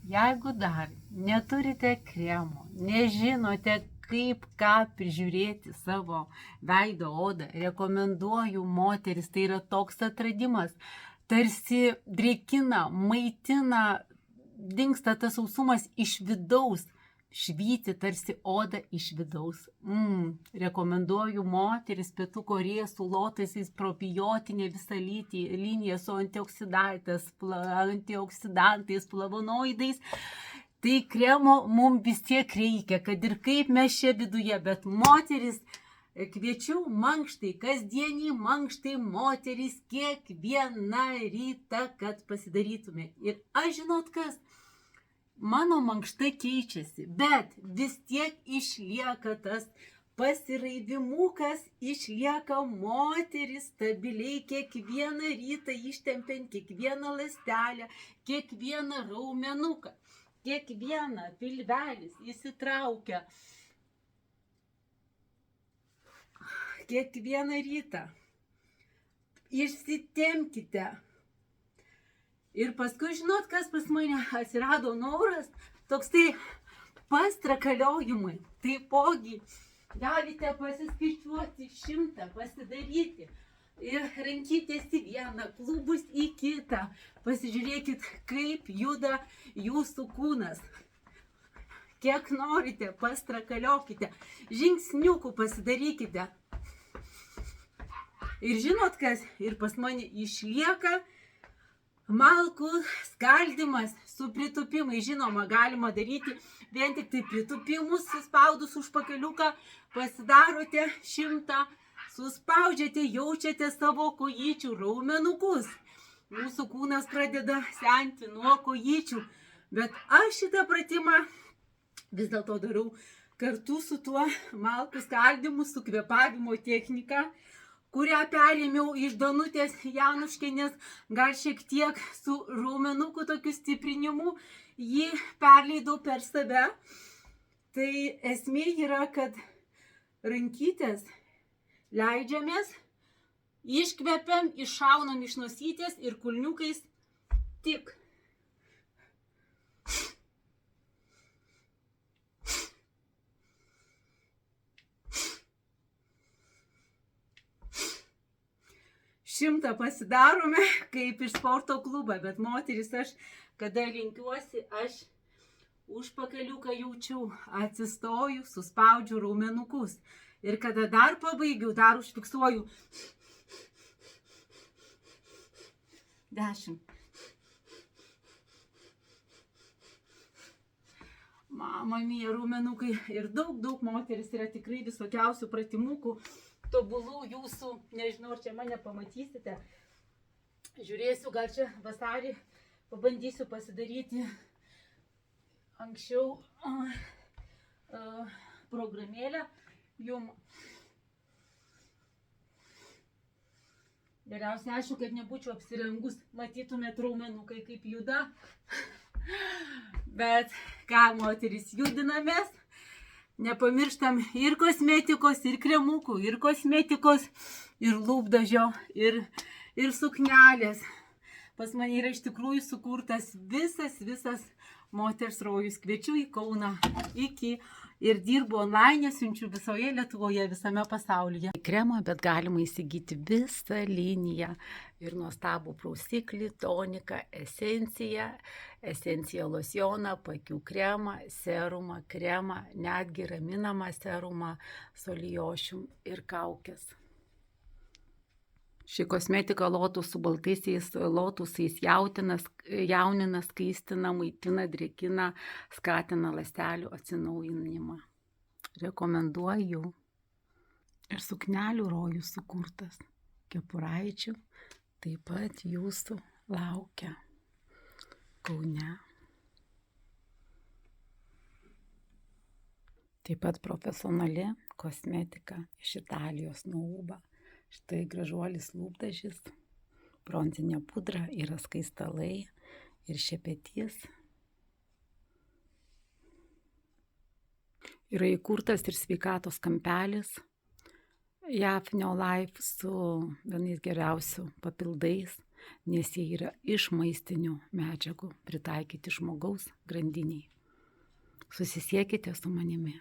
Jeigu dar neturite kremo, nežinote, kaip ką prižiūrėti savo veido odą, rekomenduoju moteris, tai yra toks atradimas, tarsi drėkina, maitina, dingsta tas sausumas iš vidaus, švyti tarsi oda iš vidaus. Rekomenduoju moteris Pietų Korėją su lotaisiais probiotinė visą liniją su antioksidantais, flavonoidais. Tai kremo mums vis tiek reikia, kad ir kaip mes čia viduje, bet moteris, kviečiu mankštai, kasdieniai mankštai moteris kiekvieną rytą, kad pasidarytume. Ir aš žinot kas, mano mankšta keičiasi, bet vis tiek išlieka tas pasiraivimukas, išlieka moteris stabiliai kiekvieną rytą ištempiant kiekvieną ląstelę, kiekvieną raumenuką, kiekvieną pilvelis įsitraukia. Kiekvieną rytą išsitempkite. Ir paskui, žinot, kas pas mane atsirado noras, toks tai pastrakaliojimui. Taipogi galite pasiskaičiuoti 100, pasidaryti. Ir rankytės į vieną, klubus į kitą. Pasižiūrėkit, kaip juda jūsų kūnas. Kiek norite, pastrakaliokite. Žingsniukų pasidarykite. Ir žinot kas, ir pas mane išlieka malkų skaldimas su pritupimai. Žinoma, galima daryti vien tik tai pritupimus, suspaudus užpakaliuką, pasidarote 100, suspaudžiate, jaučiate savo kojyčių raumenukus. Mūsų kūnas pradeda senti nuo kojyčių, bet aš šitą pratimą vis dėlto darau kartu su tuo malkų skaldimu, su kvėpavimo technika, kurią perėmiau iš Danutės Januškienės, gal šiek tiek su raumenukų tokiu stiprinimu, jį perleidau per save. Tai esmė yra, kad rankytės leidžiamės, iškvepiam, iššaunam iš nosytės ir kulniukais tik. Šimtą pasidarome kaip iš sporto klubą, bet moteris aš, kada linkiuosi, aš užpakaliuką jaučiu, atsistoju, suspaudžiu raumenukus. Ir kada dar pabaigiu, dar užfiksuoju 10. Mama mia, raumenukai. Ir daug moteris yra tikrai visokiausių pratimukų. Tobulų jūsų, nežinau, ar čia mane pamatysite. Žiūrėsiu, gal čia vasarį pabandysiu pasidaryti anksčiau programėlę jum. Geriausiai aišku, kad nebūčiau apsirengus, matytumėt raumenukai kaip juda. Bet ką, moteris, judinamės. Nepamirštam ir kosmetikos, ir kremukų, ir kosmetikos, ir lūpdažio, ir suknelės. Pas mane yra iš tikrųjų sukurtas visas moters rojus. Kviečiu į Kauną ir dirbu online, siunčiu visoje Lietuvoje, visame pasaulyje. Kremą, bet galima įsigyti visą liniją ir nuostabų prausiklį, toniką, esenciją losjoną, pakių kremą, serumą, kremą, netgi raminamą serumą, solijošium ir kaukės. Ši kosmetika lotus su baltaisiais lotusais jaunina, skaistina, maitina, drėkina, skatina ląstelių atsinaujinimą. Rekomenduoju. Ir suknelių rojus sukurtas, kepuraičių, taip pat jūsų laukia Kaune. Taip pat profesionali kosmetika iš Italijos nuo Uba. Štai gražuolis lūpdažis, bronzinė pudra, yra skaistalai ir šepetys. Yra įkurtas ir sveikatos kampelis JAF Neolife su vienais geriausių papildais. nes jie yra iš maistinių medžiagų pritaikyti žmogaus grandiniai. Susisiekite su manimi.